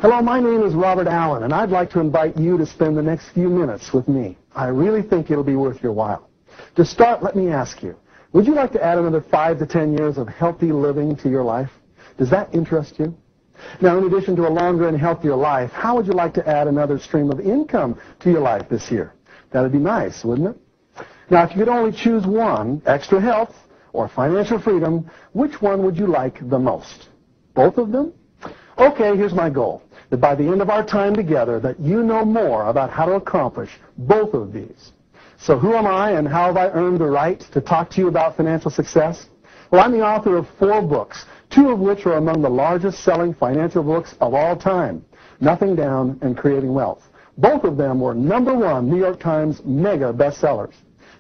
Hello, my name is Robert Allen, and I'd like to invite you to spend the next few minutes with me. I really think it'll be worth your while. To start, let me ask you, would you like to add another 5 to 10 years of healthy living to your life? Does that interest you? Now, in addition to a longer and healthier life, how would you like to add another stream of income to your life this year? That'd be nice, wouldn't it? Now, if you could only choose one, extra health or financial freedom, which one would you like the most? Both of them? Okay, here's my goal. That by the end of our time together, that you know more about how to accomplish both of these. So who am I and how have I earned the right to talk to you about financial success? Well, I'm the author of 4 books, 2 of which are among the largest selling financial books of all time, Nothing Down and Creating Wealth. Both of them were #1 New York Times mega bestsellers.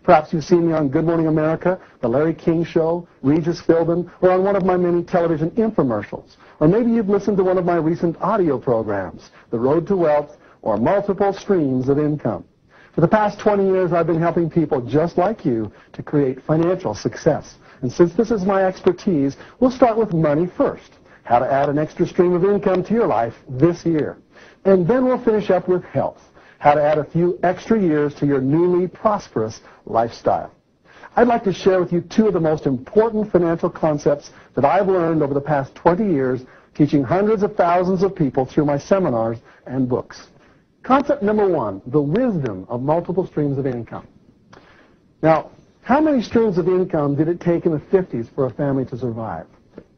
Perhaps you've seen me on Good Morning America, The Larry King Show, Regis Philbin, or on one of my many television infomercials. Or maybe you've listened to one of my recent audio programs, The Road to Wealth, or Multiple Streams of Income. For the past 20 years, I've been helping people just like you to create financial success. And since this is my expertise, we'll start with money first, how to add an extra stream of income to your life this year. And then we'll finish up with health, how to add a few extra years to your newly prosperous lifestyle. I'd like to share with you 2 of the most important financial concepts that I've learned over the past 20 years teaching hundreds of thousands of people through my seminars and books. Concept number 1, the wisdom of multiple streams of income. Now, how many streams of income did it take in the 50s for a family to survive?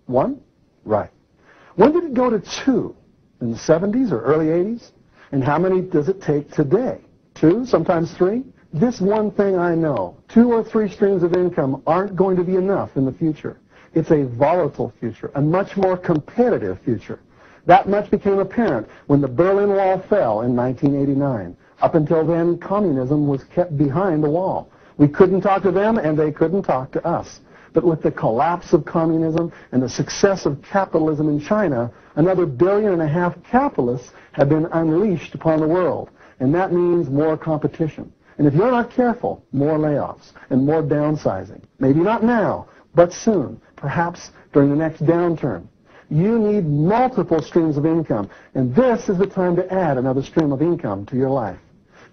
1? Right. When did it go to 2? In the 70s or early 80s? And how many does it take today? 2, sometimes 3? This one thing I know, 2 or 3 streams of income aren't going to be enough in the future. It's a volatile future, a much more competitive future. That much became apparent when the Berlin Wall fell in 1989. Up until then, communism was kept behind the wall. We couldn't talk to them, and they couldn't talk to us. But with the collapse of communism and the success of capitalism in China, another 1.5 billion capitalists have been unleashed upon the world. And that means more competition. And if you're not careful, more layoffs and more downsizing. Maybe not now, but soon, perhaps during the next downturn. You need multiple streams of income, and this is the time to add another stream of income to your life.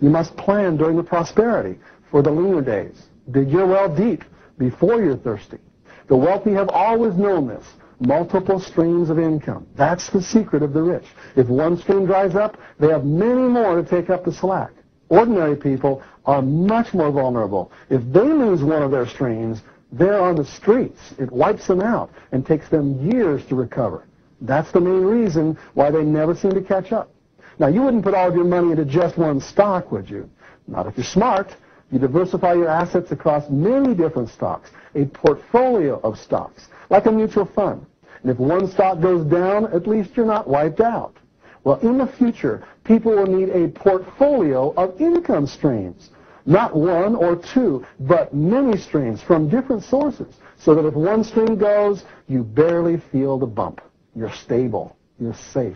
You must plan during the prosperity for the leaner days. Dig your well deep before you're thirsty. The wealthy have always known this. Multiple streams of income. That's the secret of the rich. If one stream dries up, they have many more to take up the slack. Ordinary people are much more vulnerable. If they lose one of their streams, they're on the streets. It wipes them out and takes them years to recover. That's the main reason why they never seem to catch up. Now, you wouldn't put all of your money into just one stock, would you? Not if you're smart. You diversify your assets across many different stocks, a portfolio of stocks, like a mutual fund. And if one stock goes down, at least you're not wiped out. Well, in the future, people will need a portfolio of income streams. Not 1 or 2, but many streams from different sources, so that if one stream goes, you barely feel the bump. You're stable. You're safe.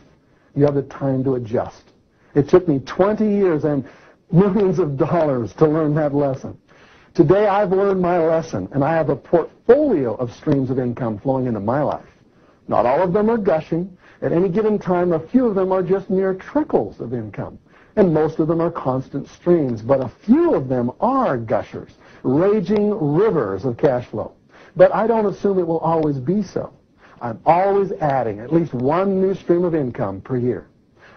You have the time to adjust. It took me 20 years and millions of dollars to learn that lesson. Today, I've learned my lesson, and I have a portfolio of streams of income flowing into my life. Not all of them are gushing. At any given time, a few of them are just mere trickles of income. And most of them are constant streams, but a few of them are gushers, raging rivers of cash flow. But I don't assume it will always be so. I'm always adding at least one new stream of income per year.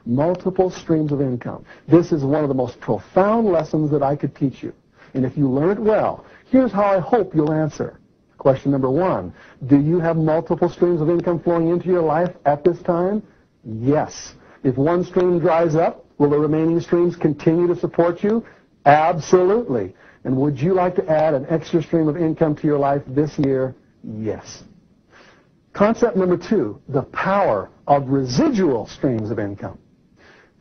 Multiple streams of income. This is one of the most profound lessons that I could teach you. And if you learn it well, here's how I hope you'll answer. Question number 1, do you have multiple streams of income flowing into your life at this time? Yes. If one stream dries up, will the remaining streams continue to support you? Absolutely. And would you like to add an extra stream of income to your life this year? Yes. Concept number 2, the power of residual streams of income.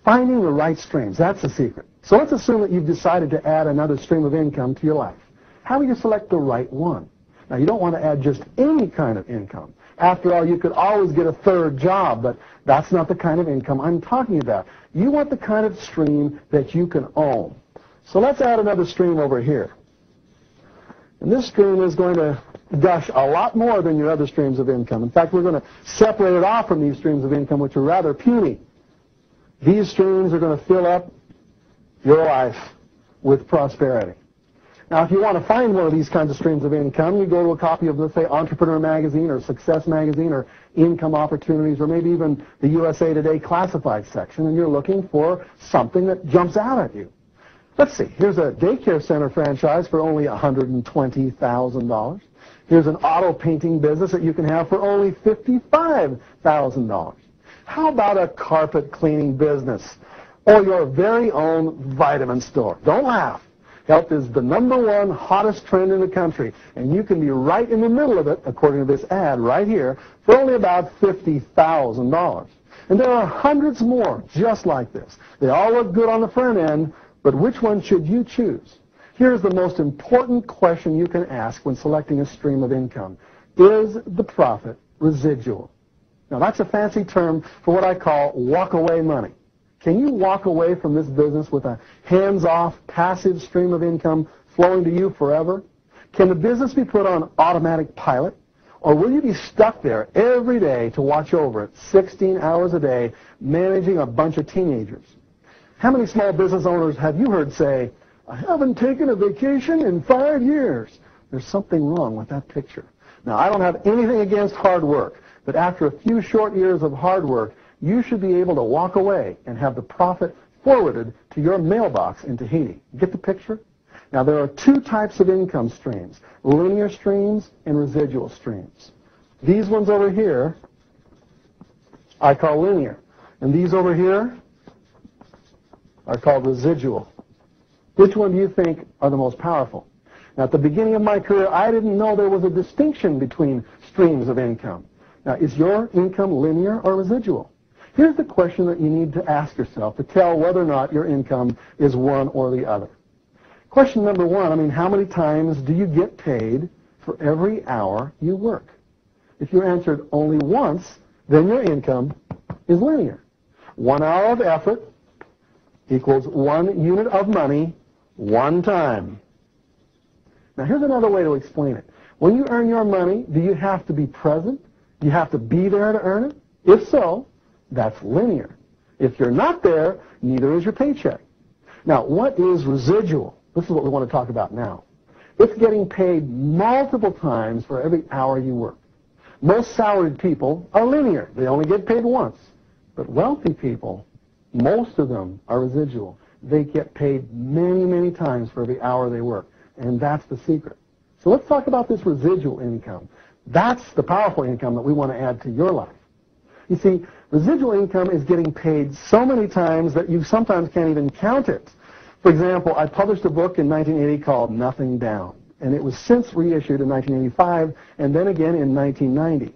Finding the right streams, that's the secret. So let's assume that you've decided to add another stream of income to your life. How do you select the right one? Now, you don't want to add just any kind of income. After all, you could always get a third job, but that's not the kind of income I'm talking about. You want the kind of stream that you can own. So let's add another stream over here. And this stream is going to gush a lot more than your other streams of income. In fact, we're going to separate it off from these streams of income, which are rather puny. These streams are going to fill up your life with prosperity. Now, if you want to find one of these kinds of streams of income, you go to a copy of, let's say, Entrepreneur Magazine or Success Magazine or Income Opportunities or maybe even the USA Today Classified section, and you're looking for something that jumps out at you. Let's see. Here's a daycare center franchise for only $120,000. Here's an auto painting business that you can have for only $55,000. How about a carpet cleaning business or your very own vitamin store? Don't laugh. Health is the #1 hottest trend in the country, and you can be right in the middle of it, according to this ad right here, for only about $50,000. And there are hundreds more just like this. They all look good on the front end, but which one should you choose? Here's the most important question you can ask when selecting a stream of income. Is the profit residual? Now, that's a fancy term for what I call walk-away money. Can you walk away from this business with a hands-off, passive stream of income flowing to you forever? Can the business be put on automatic pilot? Or will you be stuck there every day to watch over it, 16 hours a day, managing a bunch of teenagers? How many small business owners have you heard say, I haven't taken a vacation in 5 years? There's something wrong with that picture. Now, I don't have anything against hard work, but after a few short years of hard work, you should be able to walk away and have the profit forwarded to your mailbox in Tahiti. Get the picture? Now, there are two types of income streams, linear streams and residual streams. These ones over here I call linear, and these over here are called residual. Which one do you think are the most powerful? Now, at the beginning of my career, I didn't know there was a distinction between streams of income. Now, is your income linear or residual? Here's the question that you need to ask yourself to tell whether or not your income is one or the other. Question number one, how many times do you get paid for every hour you work? If you answered only once, then your income is linear. 1 hour of effort equals 1 unit of money, one time. Now, here's another way to explain it. When you earn your money, do you have to be present? Do you have to be there to earn it? If so, that's linear. If you're not there, neither is your paycheck. Now, what is residual? This is what we want to talk about now. It's getting paid multiple times for every hour you work. Most salaried people are linear. They only get paid once. But wealthy people, most of them are residual. They get paid many, many times for every hour they work. And that's the secret. So let's talk about this residual income. That's the powerful income that we want to add to your life. You see, residual income is getting paid so many times that you sometimes can't even count it. For example, I published a book in 1980 called Nothing Down, and it was since reissued in 1985 and then again in 1990.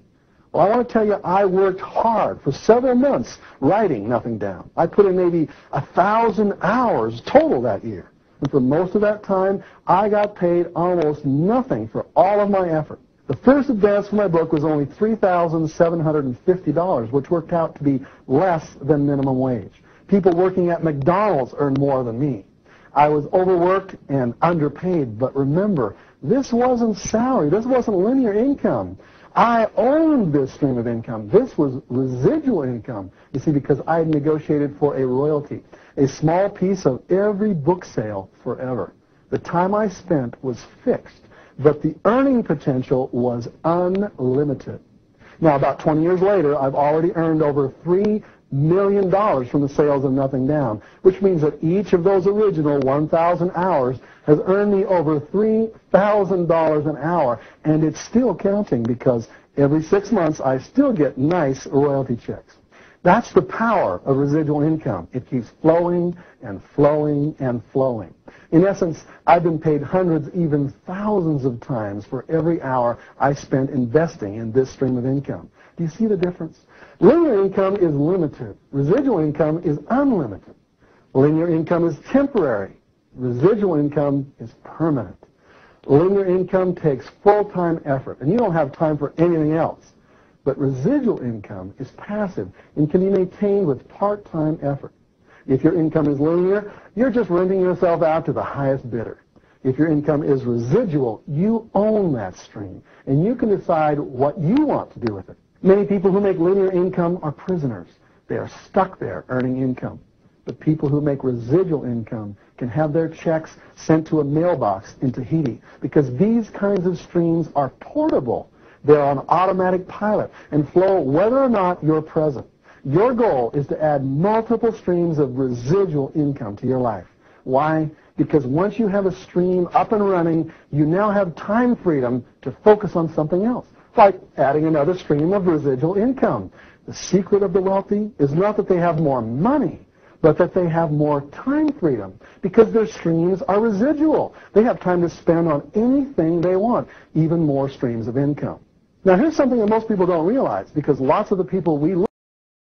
Well, I want to tell you, I worked hard for several months writing Nothing Down. I put in maybe 1,000 hours total that year. And for most of that time, I got paid almost nothing for all of my effort. The first advance for my book was only $3,750, which worked out to be less than minimum wage. People working at McDonald's earned more than me. I was overworked and underpaid, but remember, this wasn't salary. This wasn't linear income. I owned this stream of income. This was residual income, you see, because I had negotiated for a royalty, a small piece of every book sale forever. The time I spent was fixed, but the earning potential was unlimited. Now, about 20 years later, I've already earned over $3 million from the sales of Nothing Down, which means that each of those original 1,000 hours has earned me over $3,000 an hour, and it's still counting because every 6 months I still get nice royalty checks. That's the power of residual income. It keeps flowing and flowing and flowing. In essence, I've been paid hundreds, even thousands of times for every hour I spent investing in this stream of income. Do you see the difference? Linear income is limited. Residual income is unlimited. Linear income is temporary. Residual income is permanent. Linear income takes full-time effort, and you don't have time for anything else. But residual income is passive and can be maintained with part-time effort. If your income is linear, you're just renting yourself out to the highest bidder. If your income is residual, you own that stream, and you can decide what you want to do with it. Many people who make linear income are prisoners. They are stuck there earning income. But people who make residual income can have their checks sent to a mailbox in Tahiti because these kinds of streams are portable. They're on automatic pilot and flow whether or not you're present. Your goal is to add multiple streams of residual income to your life. Why? Because once you have a stream up and running, you now have time freedom to focus on something else, like adding another stream of residual income. The secret of the wealthy is not that they have more money, but that they have more time freedom because their streams are residual. They have time to spend on anything they want, even more streams of income. Now, here's something that most people don't realize because lots of the people we